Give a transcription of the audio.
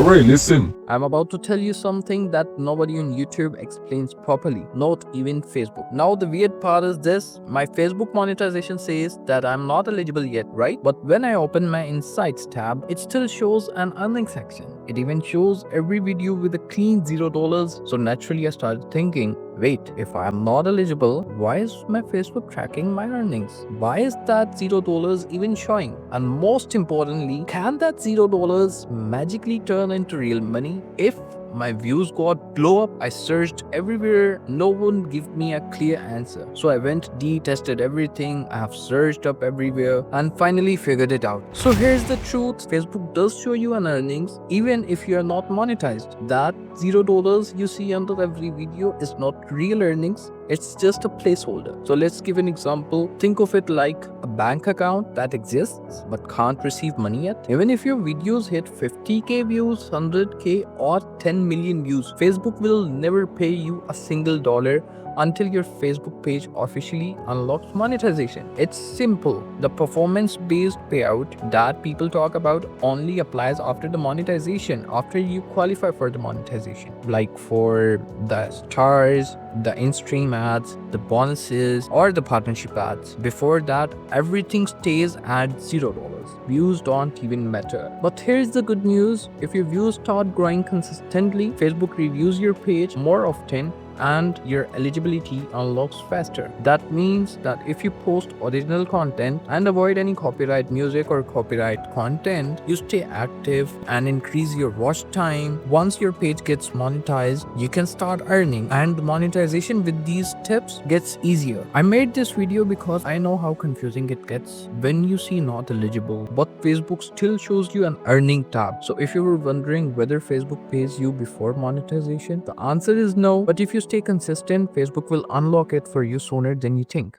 Alright, listen. I'm about to tell you something that nobody on YouTube explains properly, not even Facebook. Now, the weird part is this: my Facebook monetization says that I'm not eligible yet, right? But when I open my Insights tab, it still shows an earning section. It even shows every video with a clean $0. So naturally, I started thinking, wait, if I am not eligible, why is my Facebook tracking my earnings? Why is that $0 even showing? And most importantly, can that $0 magically turn into real money? If my views got blow up, I searched everywhere, no one gave me a clear answer. So I went deep, tested everything, I have searched up everywhere, and finally figured it out. So here's the truth: Facebook does show you an earnings even if you are not monetized. That $0 you see under every video is not real earnings, it's just a placeholder. So let's give an example. Think of it like a bank account that exists but can't receive money yet. Even if your videos hit 50k views, 100k, or 10 million views, Facebook will never pay you a single dollar until your Facebook page officially unlocks monetization. It's simple. The performance-based payout that people talk about only applies after the monetization, after you qualify for the monetization. Like for the stars, the in-stream ads, the bonuses, or the partnership ads. Before that, everything stays at $0. Views don't even matter. But here's the good news: if your views start growing consistently, Facebook reviews your page more often and your eligibility unlocks faster. That means that if you post original content and avoid any copyright music or copyright content, you stay active and increase your watch time. Once your page gets monetized, you can start earning, and monetization with these tips gets easier. I made this video because I know how confusing it gets when you see not eligible, but Facebook still shows you an earning tab. So if you were wondering whether Facebook pays you before monetization, the answer is no. But if you stay consistent, Facebook will unlock it for you sooner than you think.